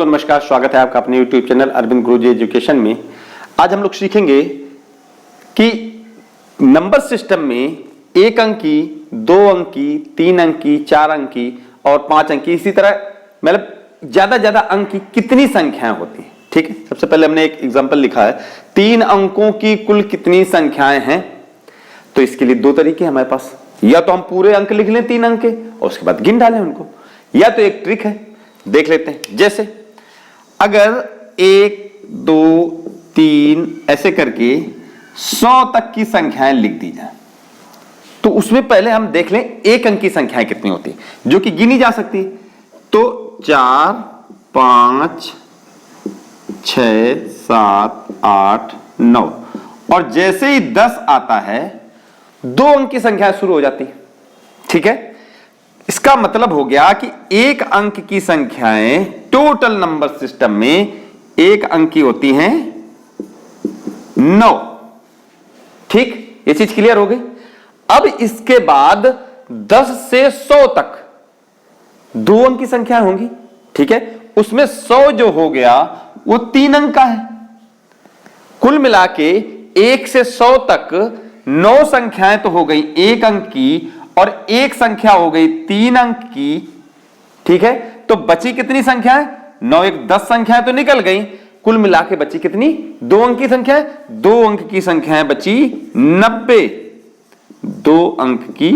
तो नमस्कार, स्वागत है आपका अपने YouTube चैनल अरविंद गुरुजी एजुकेशन में। आज हम लोग सीखेंगे कि नंबर सिस्टम में 1 अंकी, 2 अंकी, 3 अंकी, 4 अंकी और 5 अंकी, इसी तरह मतलब ज्यादा अंक की कितनी संख्याएं होती हैं। ठीक है, सबसे पहले हमने एक एग्जांपल लिखा है 3 अंकों की कुल कितनी संख्याएं हैं। तो इसके लिए 2 तरीके हमारे पास, या तो हम पूरे अंक लिख लें 3 अंक के और उसके बाद गिन डालें उनको, या तो एक ट्रिक है, देख लेते हैं। जैसे अगर 1, 2, 3 ऐसे करके 100 तक की संख्याएं लिख दी जाए तो उसमें पहले हम देख लें 1 अंक की संख्याएं कितनी होती है जो कि गिनी जा सकती है। तो 4, 5, 6, 7, 8, 9 और जैसे ही 10 आता है 2 अंक की संख्या शुरू हो जाती है। ठीक है, इसका मतलब हो गया कि 1 अंक की संख्याएं टोटल नंबर सिस्टम में 1 अंक की होती हैं 9। ठीक, ये चीज क्लियर हो गई। अब इसके बाद 10 से 100 तक 2 अंक की संख्या होंगी। ठीक है, उसमें 100 जो हो गया वो 3 अंक का है। कुल मिला के 1 से 100 तक 9 संख्याएं तो हो गई 1 अंक की और एक संख्या हो गई 3 अंक की। ठीक है, तो बची कितनी संख्याएं? 9 1 10 संख्याएं तो निकल गई, कुल मिला के बची कितनी? 2 अंक की संख्याएं। 2 अंक की संख्याएं बची 90। 2 अंक की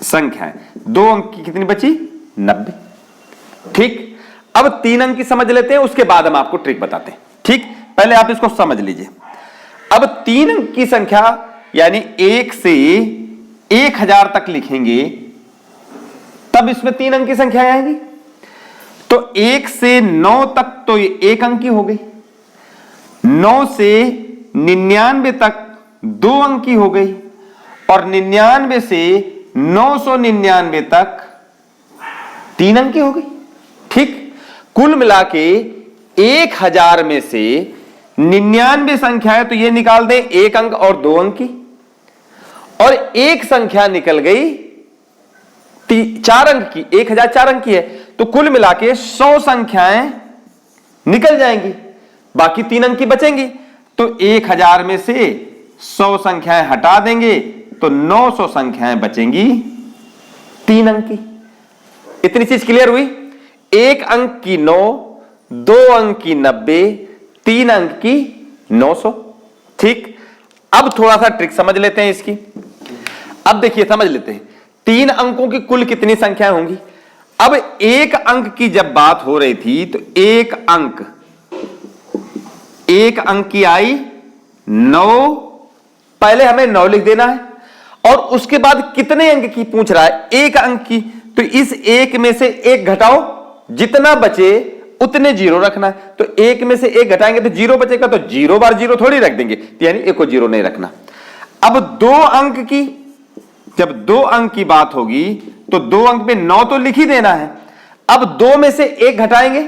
संख्याएं, 2 अंक की कितनी बची? 90। ठीक, अब 3 अंक की समझ लेते हैं, उसके बाद हम आपको ट्रिक बताते हैं। ठीक, पहले आप इसको समझ लीजिए। अब 3 अंक की संख्या यानी 1 से 1000 तक लिखेंगे तब इसमें 3 अंक की संख्या आएगी। तो 1 से 9 तक तो ये 1 अंक की हो गई, 9 से 99 तक 2 अंक की हो गई और 99 से 999 तक 3 अंक की हो गई। ठीक, कुल मिला के 1000 में से 99 संख्या है तो ये निकाल दें 1 अंक और 2 अंक की, और एक संख्या निकल गई 4 अंक की। 1000 4 अंक की है तो कुल मिला के 100 संख्याएं निकल जाएंगी, बाकी 3 अंक की बचेंगी। तो 1000 में से 100 संख्याएं हटा देंगे तो 900 संख्याएं बचेंगी 3 अंक की। इतनी चीज क्लियर हुई? 1 अंक की 9, 2 अंक की 90, 3 अंक की 900। ठीक, अब थोड़ा सा ट्रिक समझ लेते हैं इसकी। अब देखिए, समझ लेते हैं 3 अंकों की कुल कितनी संख्याएं होंगी। अब 1 अंक की जब बात हो रही थी तो 1 अंक की आई 9, पहले हमें 9 लिख देना है और उसके बाद कितने अंक की पूछ रहा है? 1 अंक की। तो इस 1 में से 1 घटाओ, जितना बचे उतने 0 रखना है। तो 1 में से 1 घटाएंगे तो 0 बचेगा, तो 0 बार 0 थोड़ी रख देंगे, यानी 1 को 0 नहीं रखना। अब 2 अंक की, जब 2 अंक की बात होगी तो 2 अंक में 9 तो लिख ही देना है। अब 2 में से 1 घटाएंगे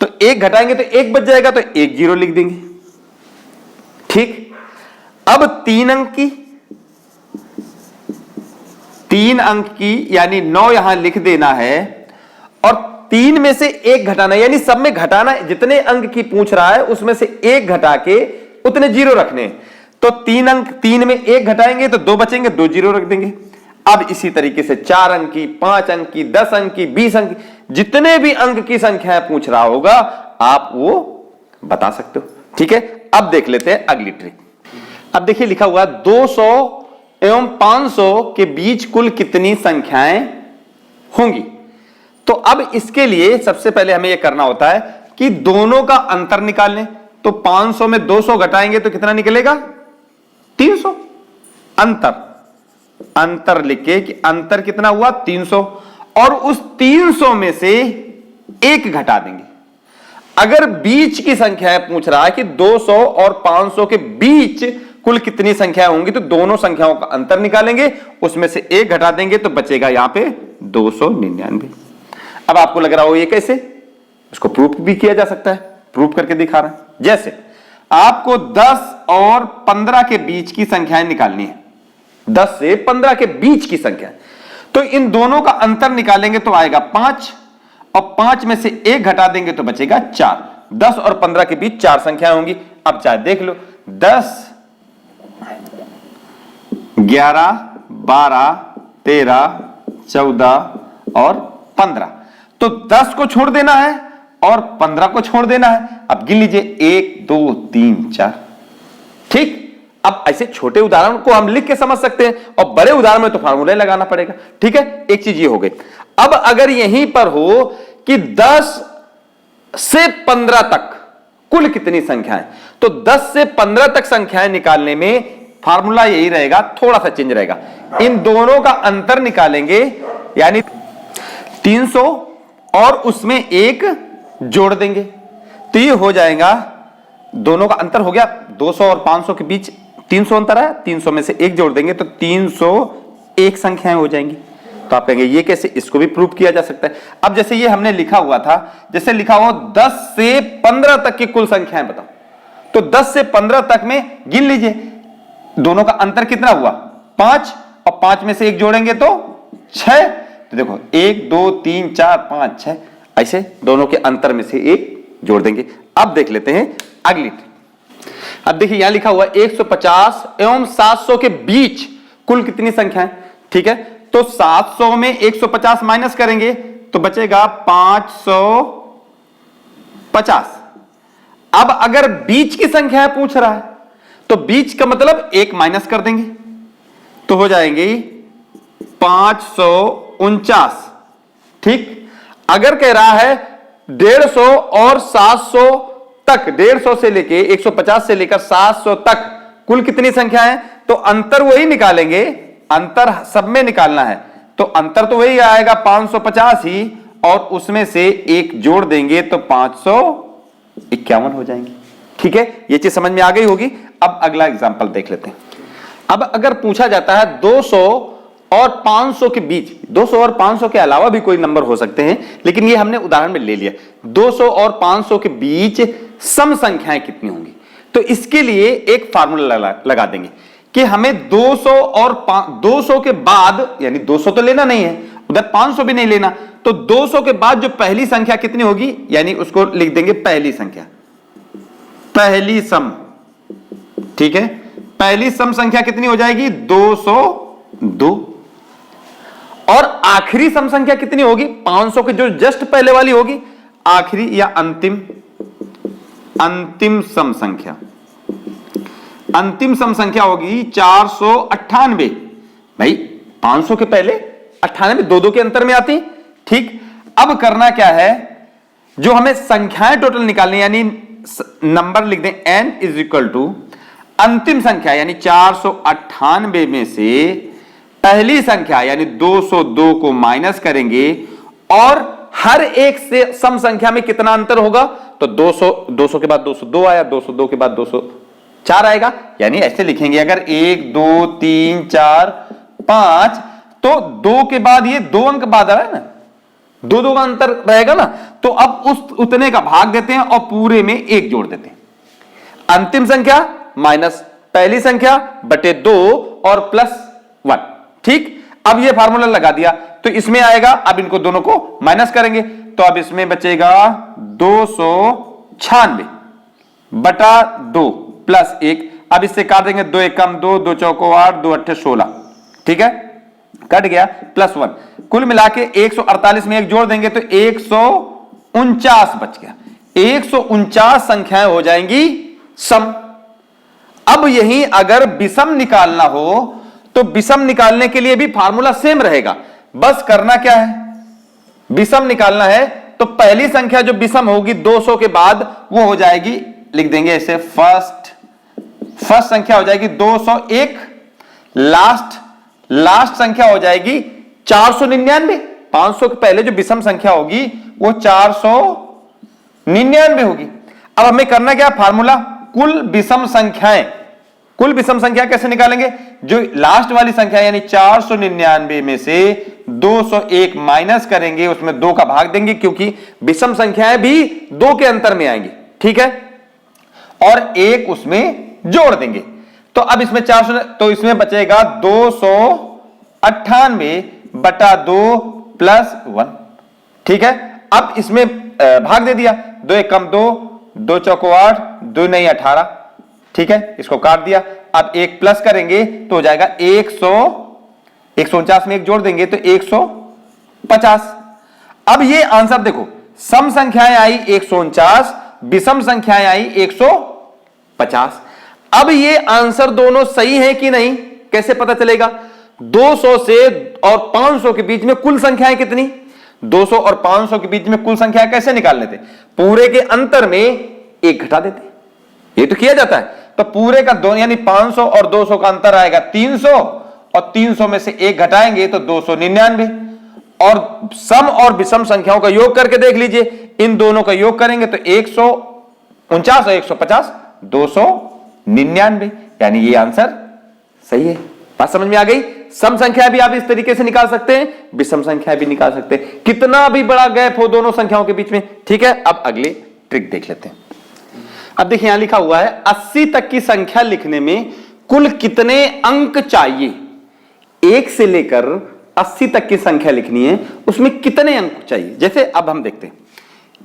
तो 1 घटाएंगे तो 1 बच जाएगा, तो 1 0 लिख देंगे। ठीक, अब 3 अंक की, 3 अंक की यानी 9 यहां लिख देना है और 3 में से 1 घटाना, यानी सब में घटाना, जितने अंक की पूछ रहा है उसमें से 1 घटा के उतने 0 रखने। तो 3 अंक, 3 में 1 घटाएंगे तो 2 बचेंगे, 2 0 रख देंगे। अब इसी तरीके से 4 अंक की, 5 अंक की, 10 अंक की, 20 अंक की, जितने भी अंक की संख्या पूछ रहा होगा आप वो बता सकते हो। ठीक है, अब देख लेते हैं अगली ट्रिक। अब देखिए लिखा हुआ 200 एवं 500 के बीच कुल कितनी संख्याएं होंगी। तो अब इसके लिए सबसे पहले हमें यह करना होता है कि दोनों का अंतर निकाल लें। तो 500 में 200 घटाएंगे तो कितना निकलेगा? 300। अंतर लिख के कि अंतर कितना हुआ? 300, और उस 300 में से 1 घटा देंगे। अगर बीच की संख्या पूछ रहा है कि 200 और 500 के बीच कुल कितनी संख्या होंगी, तो दोनों संख्याओं का अंतर निकालेंगे, उसमें से 1 घटा देंगे तो बचेगा यहां पे 299। अब आपको लग रहा हो ये कैसे? इसको प्रूफ भी किया जा सकता है, प्रूफ करके दिखा रहा है। जैसे आपको 10 और 15 के बीच की संख्याएं निकालनी है, 10 से 15 के बीच की संख्या, तो इन दोनों का अंतर निकालेंगे तो आएगा 5 और 5 में से 1 घटा देंगे तो बचेगा 4। 10 और 15 के बीच 4 संख्याएं होंगी। अब चाहे देख लो, 10, 11, 12, 13, 14 और 15। तो 10 को छोड़ देना है और 15 को छोड़ देना है। अब गिन लीजिए, 1 2 3 4। ठीक, अब ऐसे छोटे उदाहरण को हम लिख के समझ सकते हैं और बड़े उदाहरण में तो फार्मूला लगाना पड़ेगा। ठीक है, एक चीज ये हो गई। अब अगर यहीं पर हो कि 10 से 15 तक कुल कितनी संख्याएं, तो 10 से 15 तक संख्याएं निकालने में फार्मूला यही रहेगा, थोड़ा सा चेंज रहेगा। इन दोनों का अंतर निकालेंगे, यानी 300 और उसमें 1 जोड़ देंगे तो ये हो जाएगा, दोनों का अंतर हो गया 200 और 500 के बीच 300 अंतर है, 300 में से 1 जोड़ देंगे तो 301 संख्याएं हो जाएंगी। तो आप कहेंगे ये कैसे, इसको भी प्रूव किया जा सकता है। अब जैसे ये हमने लिखा हुआ था, जैसे लिखा हुआ 10 से 15 तक की कुल संख्याएं बताओ, तो 10 से 15 तक में गिन लीजिए, दोनों का अंतर कितना हुआ 5, और 5 में से 1 जोड़ेंगे तो 6। तो देखो 1 2 3 4 5 6, ऐसे दोनों के अंतर में से 1 जोड़ देंगे। अब देख लेते हैं अगली। अब देखिए यहां लिखा हुआ 150 एवं 700 के बीच कुल कितनी संख्याएं। ठीक है, तो 700 में 150 माइनस करेंगे तो बचेगा 550। अब अगर बीच की संख्या पूछ रहा है तो बीच का मतलब 1 माइनस कर देंगे तो हो जाएंगे 549। ठीक, अगर कह रहा है 150 और 700 तक, 150 से लेके 150 से लेकर 700 तक कुल कितनी संख्या है, तो अंतर वही निकालेंगे, अंतर सब में निकालना है तो अंतर तो वही आएगा 550 ही, और उसमें से 1 जोड़ देंगे तो 551 हो जाएंगे। ठीक है, ये चीज समझ में आ गई होगी। अब अगला एग्जांपल देख लेते हैं। अब अगर पूछा जाता है 200 और 500 के बीच, 200 और 500 के अलावा भी कोई नंबर हो सकते हैं, लेकिन ये हमने उदाहरण में ले लिया, 200 और 500 के बीच सम संख्याएं कितनी होंगी, तो इसके लिए एक फार्मूला लगा देंगे कि हमें 200 और 200 के बाद, यानी 200 तो लेना नहीं है, उधर 500 भी नहीं लेना, तो 200 के बाद जो पहली संख्या कितनी होगी, यानी उसको लिख देंगे पहली संख्या, पहली सम। ठीक है, पहली सम संख्या कितनी हो जाएगी 202, और आखिरी सम संख्या कितनी होगी 500 के जो जस्ट पहले वाली होगी, आखिरी या अंतिम सम संख्या, अंतिम सम संख्या होगी 498। भाई 500 के पहले 98 2 के अंतर में आती। ठीक, अब करना क्या है, जो हमें संख्याएं टोटल निकालनी, यानी नंबर लिख दें n इज इक्वल टू अंतिम संख्या यानी 498 में से पहली संख्या यानी 202 को माइनस करेंगे, और हर एक से सम संख्या में कितना अंतर होगा, तो 200 के बाद 202 आया, 202 के बाद 204 आएगा, यानी ऐसे लिखेंगे अगर 1 2 3 4 5, तो 2 के बाद ये 2 अंक बाद आ रहा है ना, 2 का अंतर रहेगा ना, तो अब उस उतने का भाग देते हैं और पूरे में 1 जोड़ देते हैं। अंतिम संख्या माइनस पहली संख्या बटे 2 और प्लस 1। ठीक, अब ये फार्मूला लगा दिया तो इसमें आएगा, अब इनको दोनों को माइनस करेंगे तो अब इसमें बचेगा 296 बटा 2 प्लस 1। अब इससे काट देंगे, 2 एक कम 2, 2 चौको 8, 2 अट्ठे 16। ठीक है, कट गया, प्लस 1, कुल मिला के 148 में 1 जोड़ देंगे तो 149 बच गया। 149 संख्याएं हो जाएंगी सम। अब यही अगर विषम निकालना हो तो विषम निकालने के लिए भी फार्मूला सेम रहेगा, बस करना क्या है, विषम निकालना है तो पहली संख्या जो विषम होगी 200 के बाद वो हो जाएगी, लिख देंगे ऐसे, फर्स्ट संख्या हो जाएगी 201, लास्ट संख्या हो जाएगी 499। 500 के पहले जो विषम संख्या होगी वो 499 होगी। अब हमें करना क्या, फार्मूला कुल विषम संख्याएं, कुल विषम संख्या कैसे निकालेंगे, जो लास्ट वाली संख्या यानी 499 में से 201 माइनस करेंगे, उसमें 2 का भाग देंगे क्योंकि विषम संख्याएं भी 2 के अंतर में आएंगी। ठीक है, और 1 उसमें जोड़ देंगे तो अब इसमें 400, तो इसमें बचेगा 298 बटा 2 प्लस 1। ठीक है, अब इसमें भाग दे दिया, 2 एक कम 2, 2 चौको 8, 2 नहीं 18, ठीक है, इसको काट दिया। अब एक प्लस करेंगे तो हो जाएगा 149 में एक जोड़ देंगे तो 150। अब ये आंसर देखो, सम संख्याएं आई 149, विषम संख्याएं आई 150। अब ये आंसर दोनों सही है कि नहीं कैसे पता चलेगा? 200 से और 500 के बीच में कुल संख्याएं कितनी? 200 और 500 के बीच में कुल संख्या कैसे निकाल लेते? पूरे के अंतर में एक घटा देते, ये तो किया जाता है। तो पूरे का दो यानी 500 और 200 का अंतर आएगा 300, और 300 में से एक घटाएंगे तो 299। और सम और विषम संख्याओं का योग करके देख लीजिए, इन दोनों का योग करेंगे तो 149 और 150 299, यानी ये आंसर सही है। बात समझ में आ गई? सम संख्या भी आप इस तरीके से निकाल सकते हैं, विषम संख्या भी निकाल सकते हैं, कितना भी बड़ा गैप हो दोनों संख्याओं के बीच में। ठीक है, अब अगली ट्रिक देख लेते हैं। अब देखिए यहां लिखा हुआ है 80 तक की संख्या लिखने में कुल कितने अंक चाहिए? 1 से लेकर 80 तक की संख्या लिखनी है, उसमें कितने अंक चाहिए? जैसे अब हम देखते हैं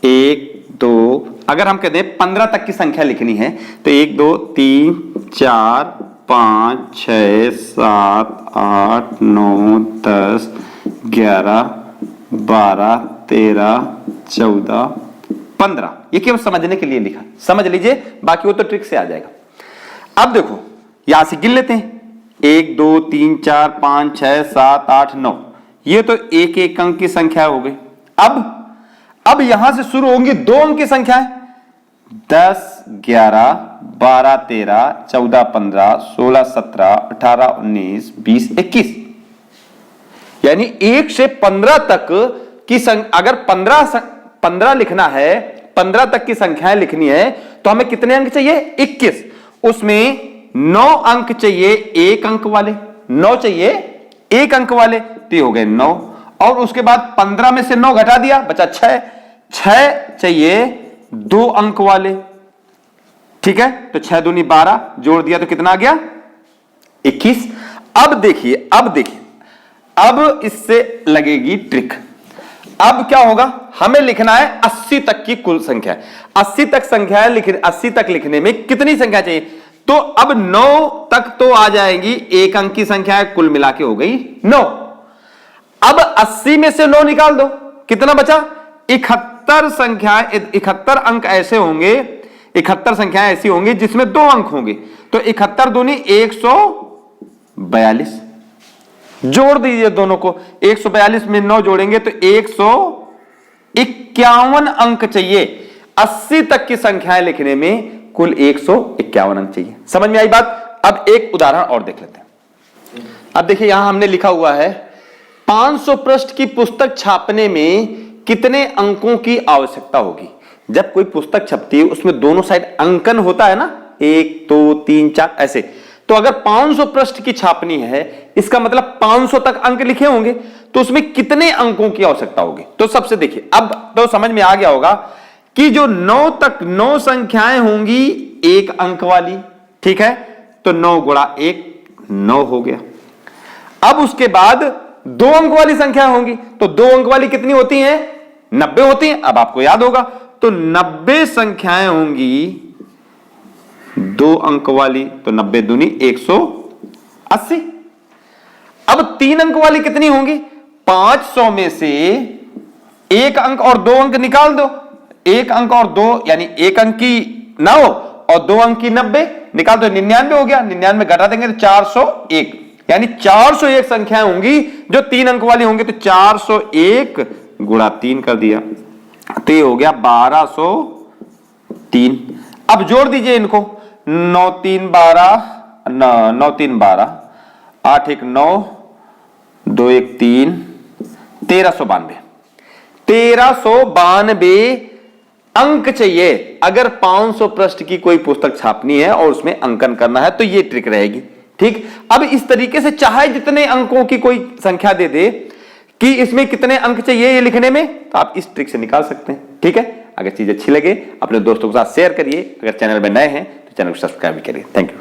1 2, अगर हम कहते हैं 15 तक की संख्या लिखनी है तो 1 2 3 4 5 6 7 8 9 10 11 12 13 14 15। ये केवल समझने के लिए लिखा, समझ लीजिए, बाकी वो तो ट्रिक से आ जाएगा। अब देखो यहां से गिन लेते हैं, 1 2 3 4 5 6 7 8 9, ये तो एक एक अंक की संख्या हो गई। अब यहां से शुरू होंगी 2 अंक की संख्याएं, 10 11 12 13 14 15 16 17 18 19 20 21, यानी 1 से 15 तक की अगर 15 लिखना है, 15 तक की संख्याएं लिखनी है तो हमें कितने अंक चाहिए? 21। उसमें 9 अंक चाहिए एक अंक वाले, 9 चाहिए एक अंक वाले, तो ये हो गए 9। और उसके बाद 15 में से 9 घटा दिया, बचा 6 चाहिए 2 अंक वाले, ठीक है, तो 6 दूनी 12, जोड़ दिया तो कितना आ गया? 21। अब देखिए अब इससे लगेगी ट्रिक। अब क्या होगा? हमें लिखना है 80 तक की कुल संख्या। 80 तक लिखने में कितनी संख्या चाहिए? तो अब 9 तक तो आ जाएंगी, एक अंक की संख्या है, कुल मिला के हो गई 9। अब 80 में से 9 निकाल दो, कितना बचा? 71 अंक ऐसे होंगे, 71 संख्याएं ऐसी होंगी जिसमें 2 अंक होंगे, तो 71 दूनी 142। जोड़ दीजिए दोनों को, 142 में 9 जोड़ेंगे तो 151 अंक चाहिए। 80 तक की संख्याएं लिखने में कुल 151 अंक चाहिए। समझ में आई बात? अब एक उदाहरण और देख लेते हैं। अब देखिए यहां हमने लिखा हुआ है 500 पृष्ठ की पुस्तक छापने में कितने अंकों की आवश्यकता होगी? जब कोई पुस्तक छपती है उसमें दोनों साइड अंकन होता है ना, 1 2 3 4 ऐसे, तो अगर 500 पृष्ठ की छापनी है, इसका मतलब 500 तक अंक लिखे होंगे, तो उसमें कितने अंकों की आवश्यकता होगी? तो सबसे देखिए, अब तो समझ में आ गया होगा कि जो 9 तक 9 संख्याएं होंगी एक अंक वाली, ठीक है, तो 9 गुणा 1 9 हो गया। अब उसके बाद 2 अंक वाली संख्या होंगी, तो 2 अंक वाली कितनी होती हैं? 90 होती हैं। अब आपको याद होगा, तो 90 संख्याएं होंगी 2 अंक वाली, तो 90 दूनी 180। अब 3 अंक वाली कितनी होंगी? 500 में से एक अंक और 2 अंक निकाल दो, एक अंक और 2 यानी एक अंक की 9 और 2 अंक की 90 निकाल दो, 99 हो गया। 99 घटा देंगे तो 401, यानी 401 संख्याएं होंगी जो 3 अंक वाली होंगी, तो 401 गुणा 3 कर दिया, तो ये हो गया 1203। अब जोड़ दीजिए इनको, 9 3 12, 9 3 12, 8 1 9, 2 1 3, 1392। 1392 अंक चाहिए अगर 500 पृष्ठ की कोई पुस्तक छापनी है और उसमें अंकन करना है, तो ये ट्रिक रहेगी। ठीक, अब इस तरीके से चाहे जितने अंकों की कोई संख्या दे दे कि इसमें कितने अंक चाहिए ये लिखने में, तो आप इस ट्रिक से निकाल सकते हैं। ठीक है, अगर चीज अच्छी लगे अपने दोस्तों के साथ शेयर करिए, अगर चैनल में नए हैं तो चैनल को सब्सक्राइब करिए। Thank you.